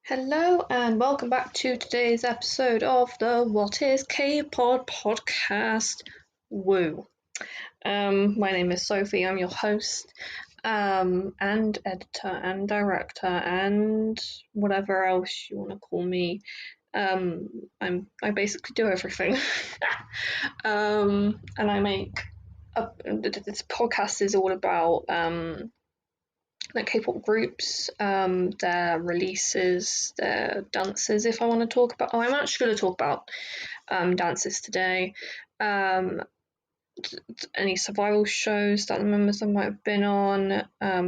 Hello and welcome back to today's episode of the What is K-Pod podcast. Woo. My name is Sophie, I'm your host, and editor and director and whatever else you want to call me. I basically do everything. And I make this podcast is all about like K-pop groups, their releases, their dances. If I want to talk about, I'm actually going to talk about dances today. Any survival shows that the members I might have been on,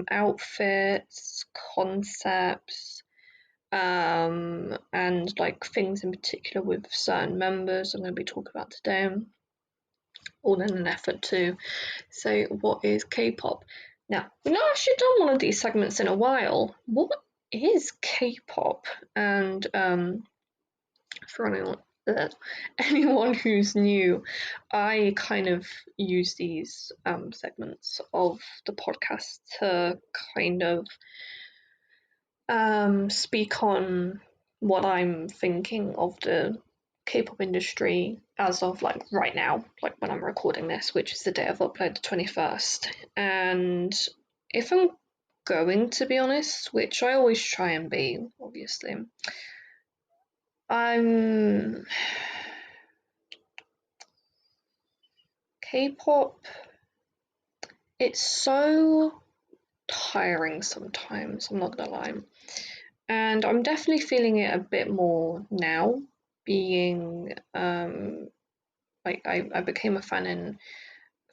outfits, concepts, and like things in particular with certain members I'm going to be talking about today, all in an effort to say what is K-pop. Now, we've not actually done one of these segments in a while. What is K-pop? And for anyone who's new, I kind of use these segments of the podcast to kind of speak on what I'm thinking of the K-pop industry as of like right now, like when I'm recording this, which is the day I've uploaded, the 21st. And if I'm going to be honest, which I always try and be, obviously, K-pop, it's so tiring sometimes, I'm not gonna lie. And I'm definitely feeling it a bit more now, being like I became a fan in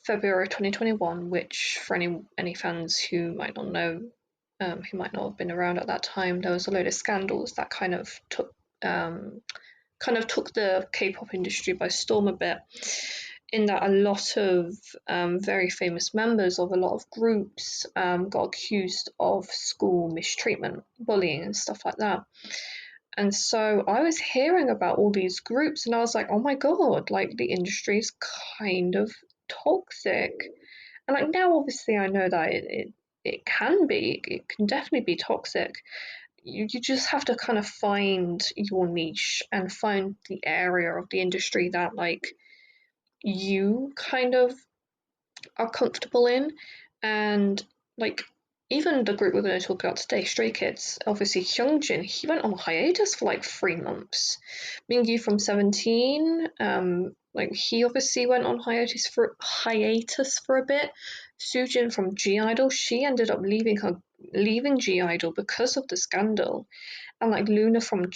February 2021, which for any fans who might not know, who might not have been around at that time, there was a load of scandals that kind of took the K-pop industry by storm a bit. In that a lot of very famous members of a lot of groups got accused of school mistreatment, bullying, and stuff like that. And so I was hearing about all these groups and I was like, oh my god, like the industry is kind of toxic. And like now obviously I know that it can definitely be toxic. You just have to kind of find your niche and find the area of the industry that like you kind of are comfortable in. And like even the group we're going to talk about today, Stray Kids, obviously Hyungjin, he went on hiatus for like 3 months. Mingyu from 17, like he obviously went on hiatus for a bit. Soojin from G Idol, she ended up leaving G Idol because of the scandal. And like Luna from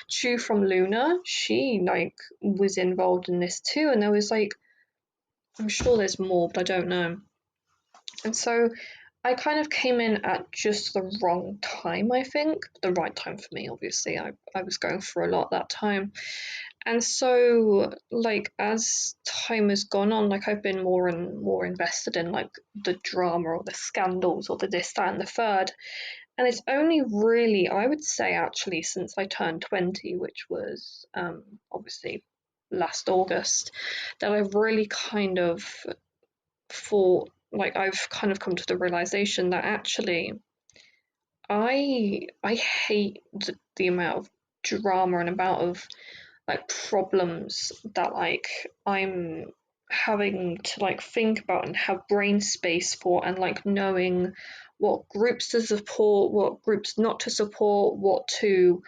Chu from Luna, she like was involved in this too. And there was like, I'm sure there's more, but I don't know. And so I kind of came in at just the wrong time, I think. The right time for me, obviously. I was going through a lot that time. And so, like, as time has gone on, like, I've been more and more invested in, like, the drama or the scandals or the this, that, and the third. And it's only really, I would say, actually, since I turned 20, which was obviously last August, that I've really kind of thought, like I've kind of come to the realization that actually I hate the amount of drama and amount of like problems that like I'm having to like think about and have brain space for, and like knowing what groups to support, what groups not to support, what to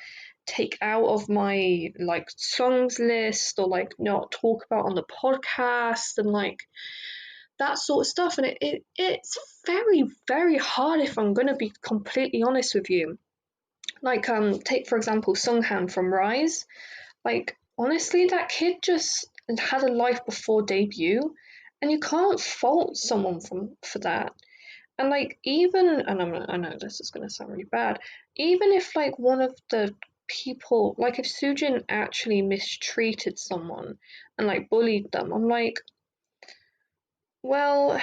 take out of my like songs list or like not talk about on the podcast and like that sort of stuff. And it's very, very hard if I'm going to be completely honest with you. Like, take for example Sunghan from Rise. Like, honestly, that kid just had a life before debut, and you can't fault someone for that. And like, even, and I know this is going to sound really bad, even if like one of the people, like if Soojin actually mistreated someone and like bullied them, I'm like, well,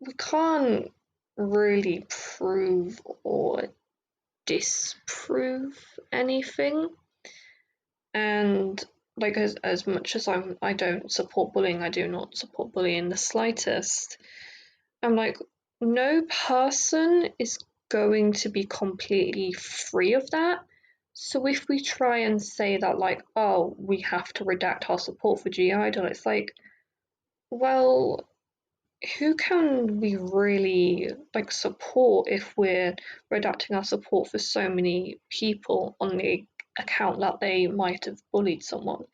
we can't really prove or disprove anything. And like as much as I don't support bullying, I do not support bullying in the slightest. I'm like, no person is going to be completely free of that. So if we try and say that, like, oh, we have to redact our support for G Idol, it's like, well, who can we really like support if we're redacting our support for so many people on the account that they might have bullied someone?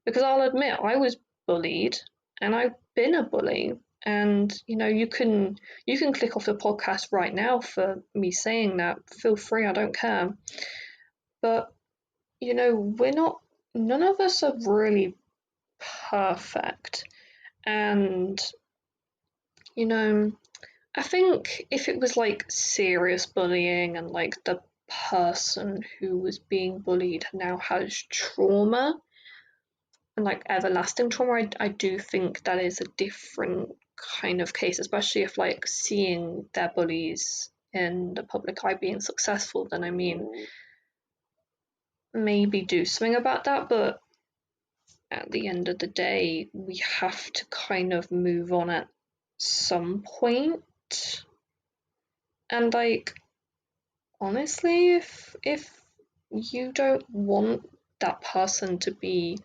Because I'll admit I was bullied and I've been a bully. And you can click off the podcast right now for me saying that. Feel free, I don't care. But we're not, none of us are really perfect. And you know, I think if it was like serious bullying and like the person who was being bullied now has trauma and like everlasting trauma, I do think that is a different kind of case, especially if like seeing their bullies in the public eye being successful, then I mean, maybe do something about that. But at the end of the day, we have to kind of move on at some point. And like, honestly, if you don't want that person to be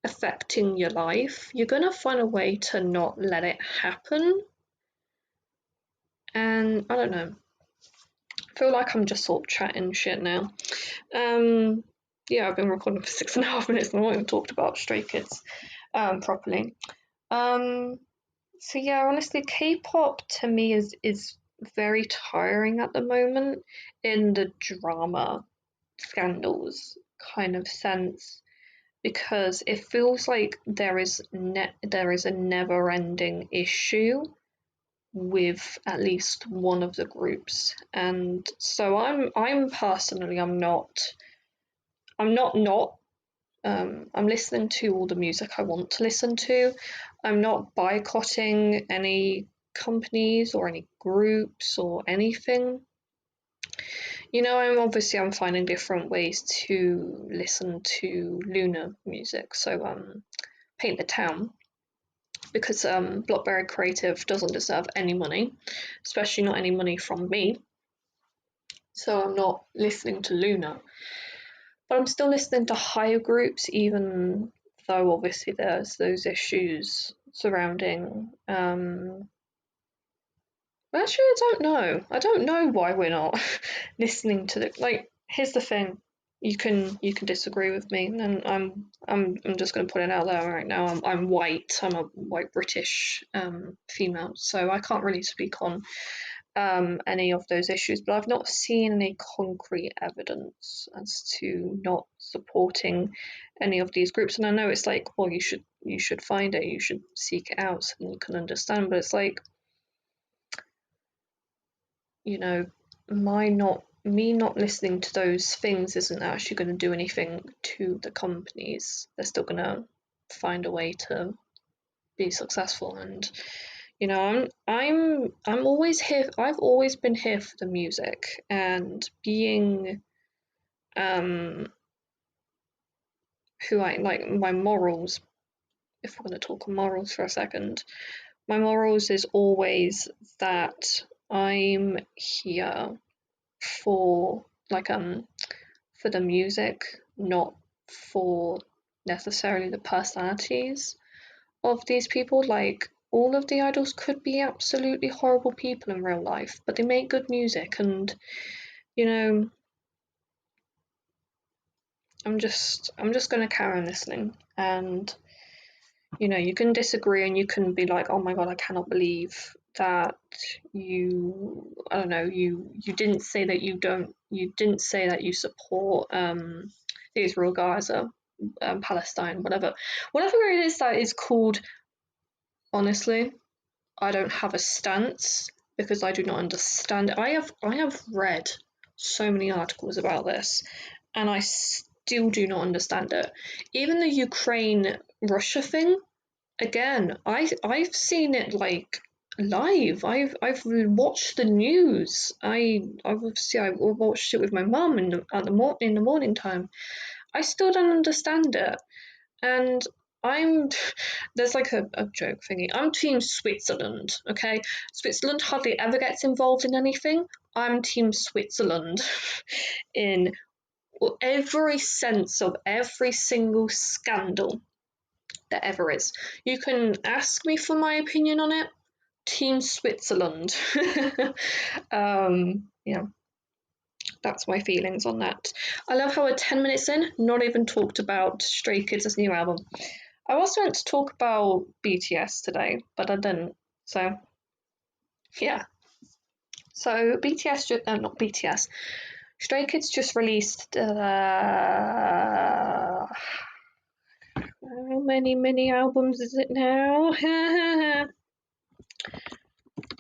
affecting your life, you're gonna find a way to not let it happen. And I don't know. I feel like I'm just sort of chatting shit now. Yeah, I've been recording for 6.5 minutes and I haven't even talked about Stray Kids properly. So yeah, honestly, K-pop to me is very tiring at the moment in the drama scandals kind of sense, because it feels like there is a never-ending issue with at least one of the groups. And so I'm personally, I'm not I'm listening to all the music I want to listen to. I'm not boycotting any companies or any groups or anything. I'm finding different ways to listen to Luna music. So Paint the Town, because Blockberry Creative doesn't deserve any money, especially not any money from me. So I'm not listening to Luna. But I'm still listening to higher groups, even though obviously there's those issues surrounding. Actually, I don't know. I don't know why we're not listening to the like. Here's the thing. You can disagree with me, and I'm just going to put it out there right now. I'm white. I'm a white British female, so I can't really speak on any of those issues, but I've not seen any concrete evidence as to not supporting any of these groups. And I know it's like, well, you should find it, you should seek it out so you can understand. But it's like, you know, me not listening to those things isn't actually going to do anything to the companies. They're still going to find a way to be successful. And I'm always here. I've always been here for the music and being who I like. My morals, if we're going to talk morals for a second, my morals is always that I'm here for for the music, not for necessarily the personalities of these people. Like, all of the idols could be absolutely horrible people in real life, but they make good music. And you know I'm just going to carry on listening. And you can disagree and you can be like, oh my god, I cannot believe that I don't know, you didn't say that you support the Israel Gaza, Palestine, whatever it is that is called. Honestly, I don't have a stance because I do not understand it. I have read so many articles about this, and I still do not understand it. Even the Ukraine Russia thing, again, I've seen it like live. I've watched the news. I watched it with my mum in the morning time. I still don't understand it, and there's like a joke thingy. I'm team Switzerland, okay? Switzerland hardly ever gets involved in anything. I'm team Switzerland in every sense of every single scandal that ever is. You can ask me for my opinion on it. Team Switzerland. Yeah, that's my feelings on that. I love how we're 10 minutes in, not even talked about Stray Kids' new album. I was meant to talk about BTS today, but I didn't. So, yeah. So, not BTS. Stray Kids just released. How many mini albums is it now?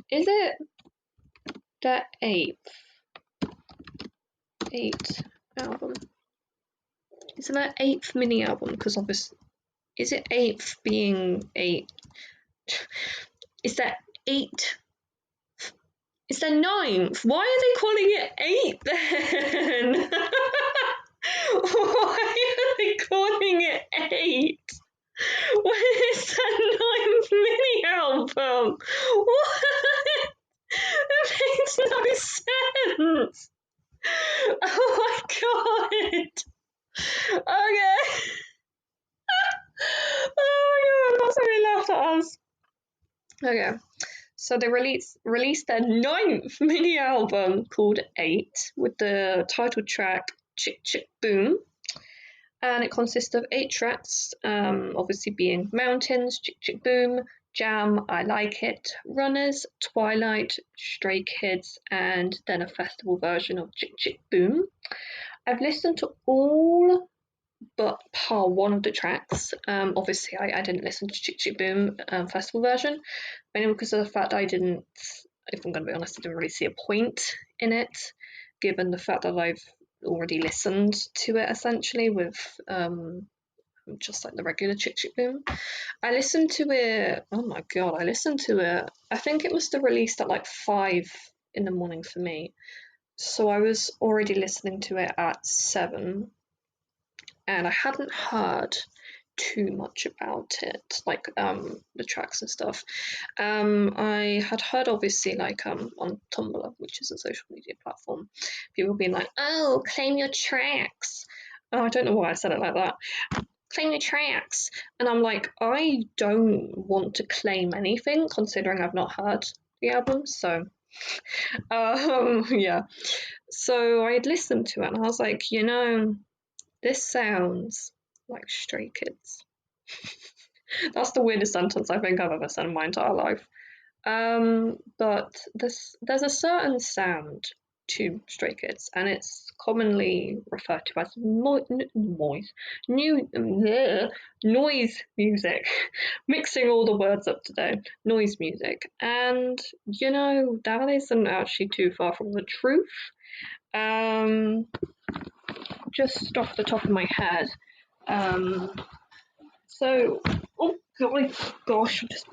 Is it the eighth album? Is it that eighth mini album? Because obviously, is it eighth being eight? Is that eight? Is that ninth? Why are they calling it eight then? Why are they calling it eight? When is that ninth mini album? What? It makes no sense. Oh my god. Okay. Oh my god, that's how he laughed at us. Okay. So they released their ninth mini album called 8 with the title track Chick Chick Boom. And it consists of 8 tracks, obviously being Mountains, Chick Chick Boom, Jam, I Like It, Runners, Twilight, Stray Kids, and then a festival version of Chick Chick Boom. I've listened to all but part 1 of the tracks. Obviously, I didn't listen to Chick Chick Boom festival version, mainly because of the fact that I didn't, if I'm going to be honest, I didn't really see a point in it, given the fact that I've already listened to it essentially with just like the regular Chick Chick Boom. I listened to it, oh my god, I listened to it, I think it must have released at like 5 in the morning for me. So I was already listening to it at 7. And I hadn't heard too much about it, like the tracks and stuff. I had heard obviously like on Tumblr, which is a social media platform, people being like, "Oh, claim your tracks." Oh, I don't know why I said it like that. Claim your tracks, and I'm like, I don't want to claim anything considering I've not heard the album, so. Yeah. So I had listened to it, and I was like, this sounds like Stray Kids. That's the weirdest sentence I think I've ever said in my entire life. But there's a certain sound to Stray Kids, and it's commonly referred to as noise music. Mixing all the words up today, noise music, and that isn't actually too far from the truth. Just off the top of my head. Oh gosh, I'm just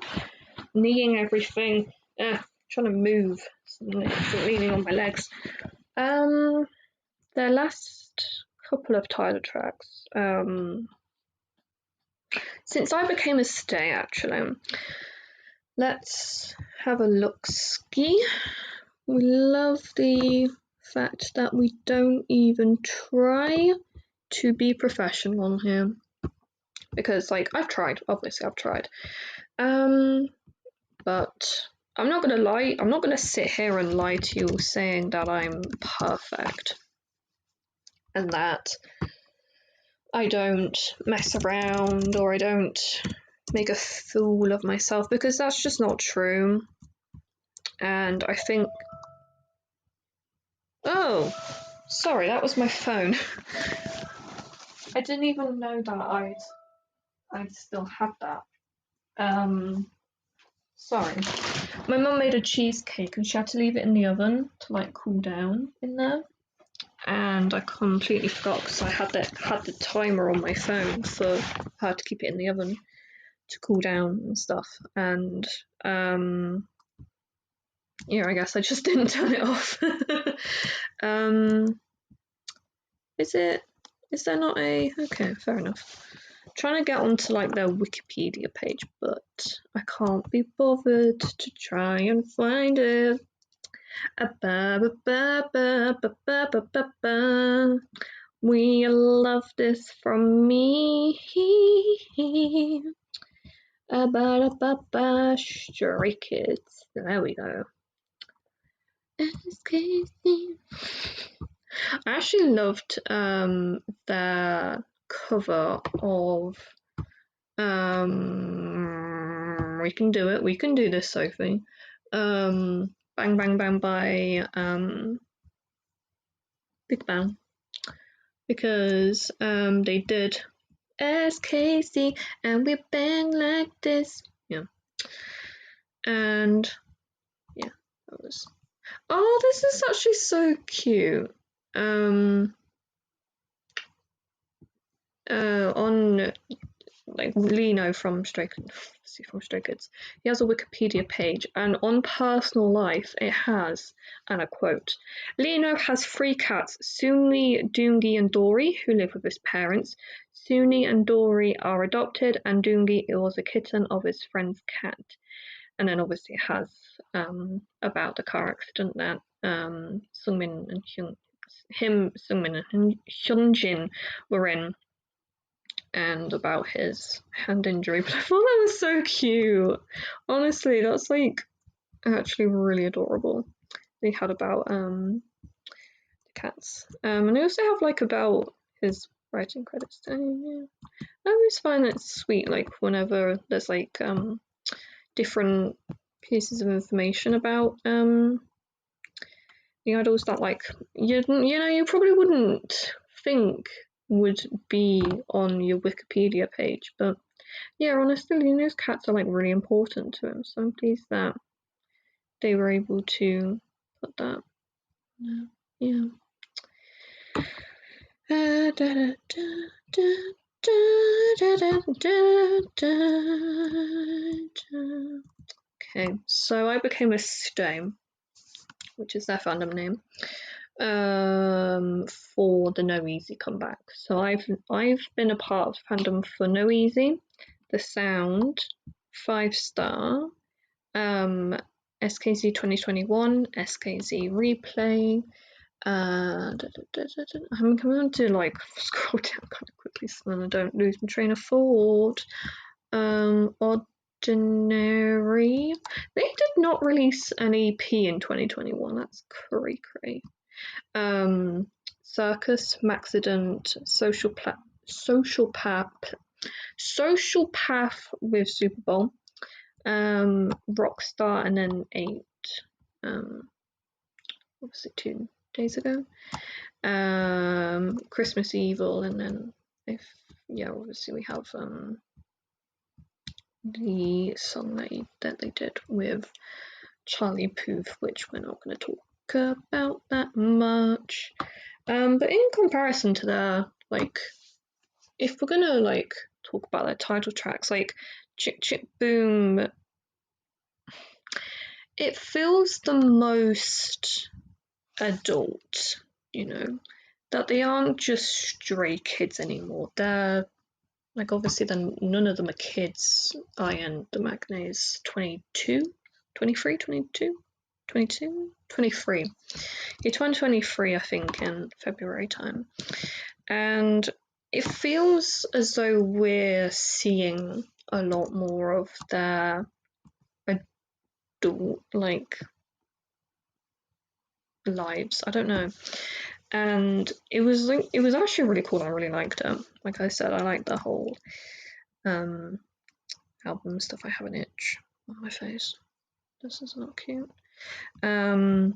kneeing everything. Trying to move. Leaning on my legs. Their last couple of title tracks. Since I became a stay, actually. Let's have a look-ski. We love the fact that we don't even try to be professional on here, because I've tried, obviously I've tried, but I'm not gonna lie, I'm not gonna sit here and lie to you saying that I'm perfect and that I don't mess around or I don't make a fool of myself, because that's just not true. And I think, oh, sorry, that was my phone. I didn't even know that I'd still had that. Sorry. My mum made a cheesecake and she had to leave it in the oven to cool down in there. And I completely forgot because I had the timer on my phone for her to keep it in the oven to cool down and stuff. And yeah, I guess I just didn't turn it off. Is there not a... Okay, fair enough. trying to get onto like their Wikipedia page, but I can't be bothered to try and find it. We love this from me. Stray Kids. There we go. I actually loved their cover of We Can Do It, We Can Do This, Sophie. Bang Bang Bang by Big Bang, because they did SKC and we bang like this. Yeah. And yeah, that was. Oh, this is actually so cute. On like Lino from Stray Kids, he has a Wikipedia page, and on personal life it has, and I quote, Lino has 3 cats, Suni, Doongi and Dory, who live with his parents. Suni and Dory are adopted, and Doongi was a kitten of his friend's cat. And then obviously it has about the car accident that Sungmin and Sungmin and Hyunjin were in, and about his hand injury. But I thought that was so cute. Honestly, that's like actually really adorable. They had about the cats, and they also have like about his writing credits too. Yeah. I always find it sweet, like whenever there's like different pieces of information about the idols that like you probably wouldn't think would be on your Wikipedia page, but yeah, honestly, Lino's cats are like really important to him, so I'm pleased that they were able to put that. Yeah. Okay, so I became a Stone, which is their fandom name, for the No Easy comeback. So I've been a part of fandom for No Easy, The Sound, 5 Star, SKZ 2021, SKZ Replay. I'm going to like scroll down kind of quickly so then I don't lose my train of thought. Ordinary. They did not release an EP in 2021. That's cray. Circus, Maxident, Social Path with Super Bowl, Rockstar, and then 8. Obviously 2 days ago. Christmas Evil, and then obviously we have the song that they did with Charlie Puth, which we're not going to talk about that much. But in comparison to their, like, if we're gonna like talk about their title tracks, like Chick Chick Boom, it feels the most adult, that they aren't just stray kids anymore. They're like, obviously then none of them are kids. Ian the Magne is 22, 23, 22, 22, 23. He turned 23, I think, in February time. And it feels as though we're seeing a lot more of their adult, like, lives. I don't know. And it was actually really cool. I really liked it. Like I said, I like the whole album stuff. I have an itch on my face. This is not cute. I've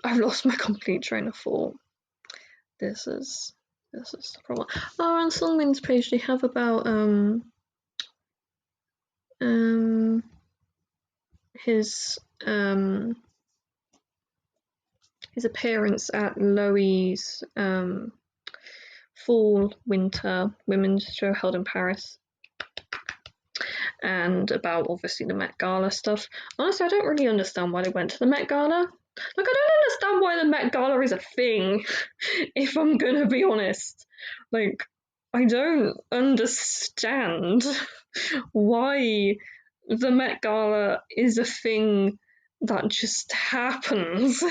lost my complete train of thought. This is the problem. Oh, on Songmin's page they have about his appearance at Loewe's fall winter women's show held in Paris, and about obviously the Met Gala stuff. Honestly, I don't really understand why they went to the Met Gala. Like, I don't understand why the Met Gala is a thing, if I'm gonna be honest. Like, I don't understand why the Met Gala is a thing that just happens.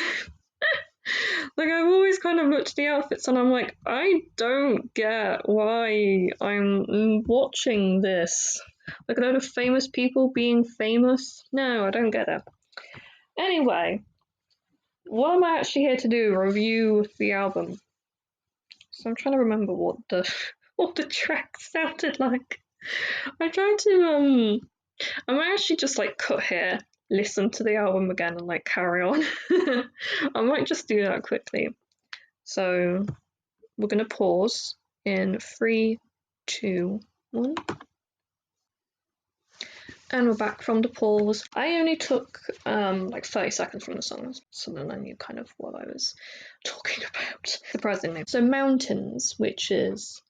Like, I've always kind of looked at the outfits and I'm like, I don't get why I'm watching this. Like, a load of famous people being famous? No, I don't get it. Anyway, what am I actually here to do? Review the album. So I'm trying to remember what the what the track sounded like. I tried to I might actually just like cut here, listen to the album again and like carry on. I might just do that quickly. So we're gonna pause in 3, 2, 1. And we're back from the pause. I only took like 30 seconds from the song, so then I knew kind of what I was talking about, surprisingly. So Mountains, which is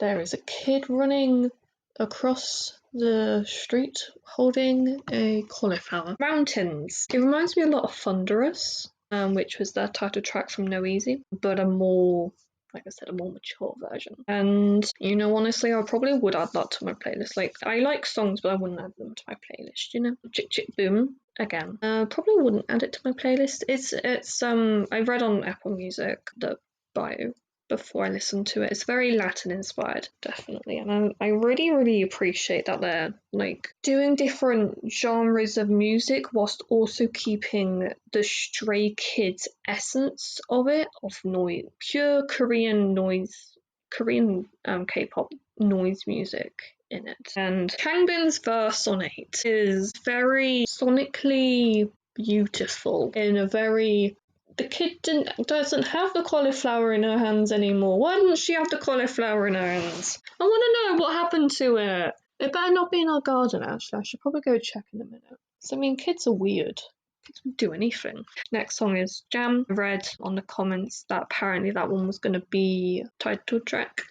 there is a kid running across the street holding a cauliflower. Mountains. It reminds me a lot of Thunderous, which was their title track from No Easy, but a more, like I said, a more mature version. And, you know, honestly, I probably would add that to my playlist. Like, I like songs, but I wouldn't add them to my playlist, you know? Chick Chick Boom, again. Probably wouldn't add it to my playlist. It's I read on Apple Music the bio before I listened to it. It's very Latin inspired, definitely, and I really, really appreciate that they're like doing different genres of music whilst also keeping the Stray Kids essence of it, of noise, pure Korean noise, Korean K-pop noise music in it. And Kangbin's verse on 8 is very sonically beautiful in a very the kid doesn't have the cauliflower in her hands anymore. Why didn't she have the cauliflower in her hands? I want to know what happened to it. It better not be in our garden, actually. I should probably go check in a minute. So, I mean, kids are weird. Kids will do anything. Next song is Jam. I read on the comments that apparently that one was going to be title track.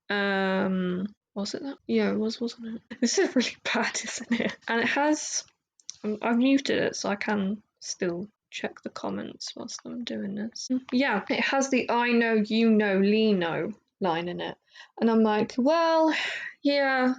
Was it that? Yeah, it was, wasn't it? This is really bad, isn't it? And it has... I've muted it so I can still check the comments whilst I'm doing this. Yeah, it has the I know, you know, Lino line in it. And I'm like, well, yeah,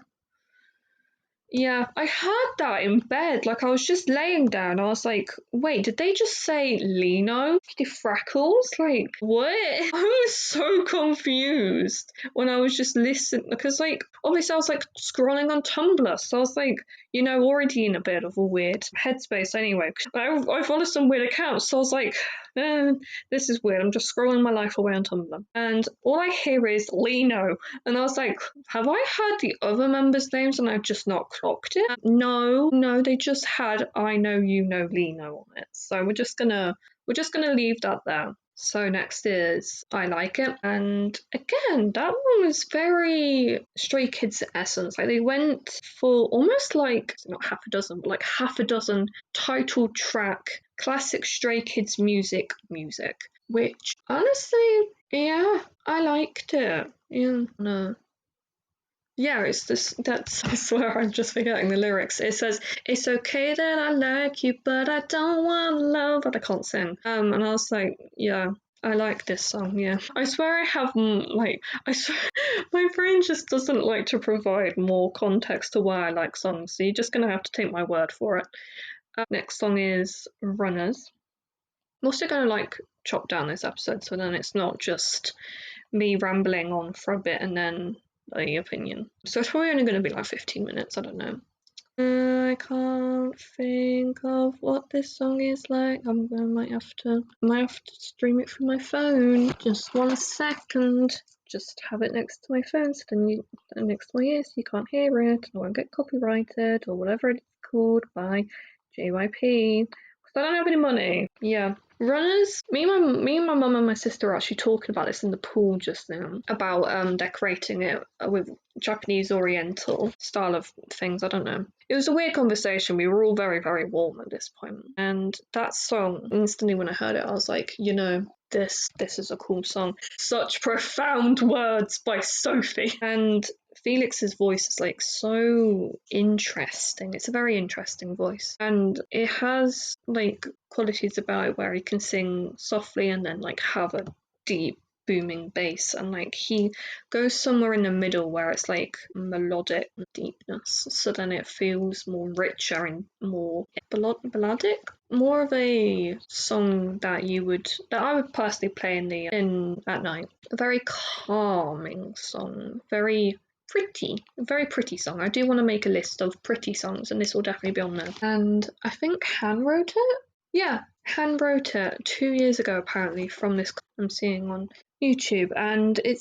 I heard that in bed. Like, I was just laying down. I was like, wait, did they just say Lino? The freckles? Like, what? I was so confused when I was just listening. Because, like, obviously I was, like, scrolling on Tumblr. So I was, like, you know, already in a bit of a weird headspace anyway. I follow some weird accounts. So I was like, this is weird. I'm just scrolling my life away on Tumblr. And all I hear is Lino. And I was like, have I heard the other members' names and I've just not clocked it? No, they just had I know, you know, Lino on it. So we're just gonna leave that there. So next is I Like It. And again, that one was very Stray Kids essence. Like, they went for almost like, not half a dozen, but like half a dozen title track classic Stray Kids music, which honestly, yeah, I liked it. Yeah, no. Yeah, it's this. That's. I swear, I'm just forgetting the lyrics. It says, "It's okay that I like you, but I don't want love." But I can't sing. And I was like, yeah, I like this song. Yeah, I swear I have like. I swear, my brain just doesn't like to provide more context to why I like songs. So you're just gonna have to take my word for it. Next song is Runners. I'm also gonna like chop down this episode so then it's not just me rambling on for a bit and then the opinion. So it's probably only going to be like 15 minutes, I don't know. I can't think of what this song is like. I might have to stream it from my phone. Just 1 second. Just have it next to my phone so then next to my ears so you can't hear it. I won't get copyrighted or whatever it's called by JYP. Because I don't have any money. Yeah. Runners. Me and my mum and my sister are actually talking about this in the pool just now about decorating it with Japanese Oriental style of things. I don't know. It was a weird conversation. We were all very, very warm at this point. And that song, instantly when I heard it, I was like, you know, this is a cool song. Such profound words by Sophie. And Felix's voice is like so interesting. It's a very interesting voice. And it has like qualities about it where he can sing softly and then like have a deep booming bass, and like he goes somewhere in the middle where it's like melodic deepness, so then it feels more richer and more balladic, more of a song that I would personally play in at night. A very calming song, very pretty song. I do want to make a list of pretty songs, and this will definitely be on there. And I think Han wrote it. Yeah, Han wrote it 2 years ago, apparently, from this I'm seeing on YouTube, and it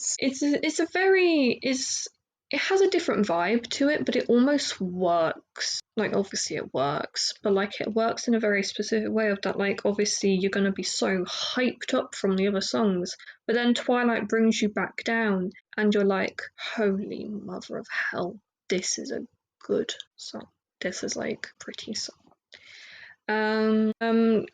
has a different vibe to it, but it almost works. Like, obviously it works, but like it works in a very specific way of that, like, obviously you're gonna be so hyped up from the other songs, but then Twilight brings you back down, and you're like, holy mother of hell, this is a good song. This is like pretty song.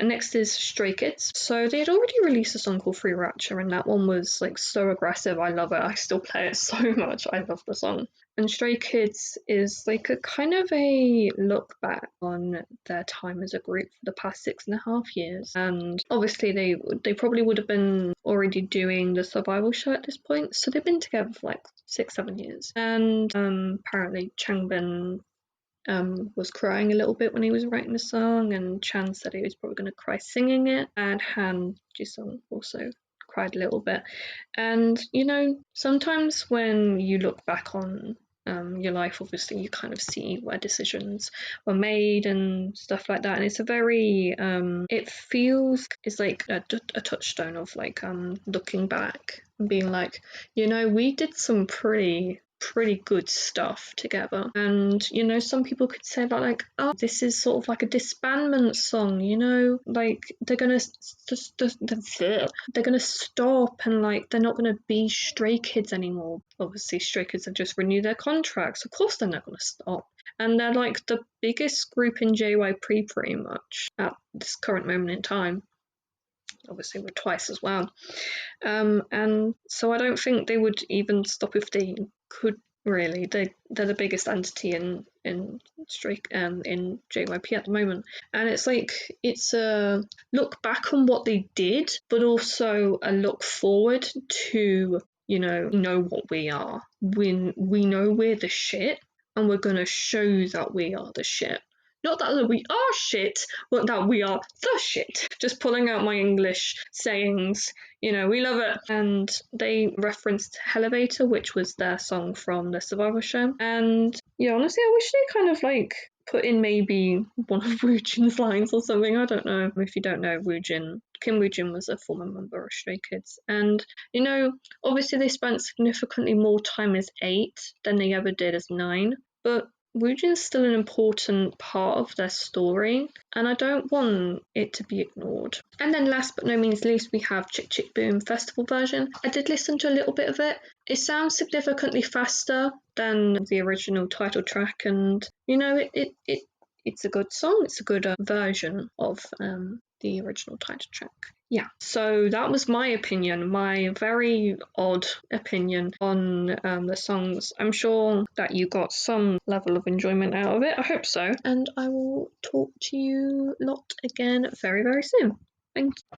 Next is Stray Kids. So they had already released a song called Free Rapture, and that one was like so aggressive. I love it. I still play it so much. I love the song. And Stray Kids is like a kind of a look back on their time as a group for the past 6.5 years. And obviously they probably would have been already doing the Survival show at this point. So they've been together for like 6-7 years. And apparently Changbin was crying a little bit when he was writing the song, and Chan said he was probably going to cry singing it, and Han Jisung also cried a little bit. And sometimes when you look back on your life, obviously you kind of see where decisions were made and stuff like that, and it's a very it feels it's like a touchstone of like looking back and being like, we did some pretty good stuff together. And some people could say that, like, oh, this is sort of like a disbandment song, like they're gonna stop, and like they're not gonna be Stray Kids anymore. Obviously Stray Kids have just renewed their contracts, of course they're not gonna stop, and they're like the biggest group in JYP pretty much at this current moment in time. Obviously we're Twice as well, and so I don't think they would even stop if they could. Really, they're the biggest entity in in JYP at the moment, and it's like it's a look back on what they did, but also a look forward to know what we are. We know we're the shit, and we're gonna show that we are the shit. Not that we are shit, but that we are the shit. Just pulling out my English sayings. We love it. And they referenced Elevator, which was their song from the Survivor show. And yeah, honestly, I wish they kind of like put in maybe one of Woojin's lines or something. I don't know. If you don't know Woojin, Kim Woojin was a former member of Stray Kids. And, obviously they spent significantly more time as 8 than they ever did as 9. But Woojin's still an important part of their story, and I don't want it to be ignored. And then last but no means least, we have Chick Chick Boom Festival version. I did listen to a little bit of it. It sounds significantly faster than the original title track, and it's a good song. It's a good version of the original title track. Yeah, so that was my opinion, my very odd opinion on the songs. I'm sure that you got some level of enjoyment out of it. I hope so. And I will talk to you lot again very, very soon. Thank you.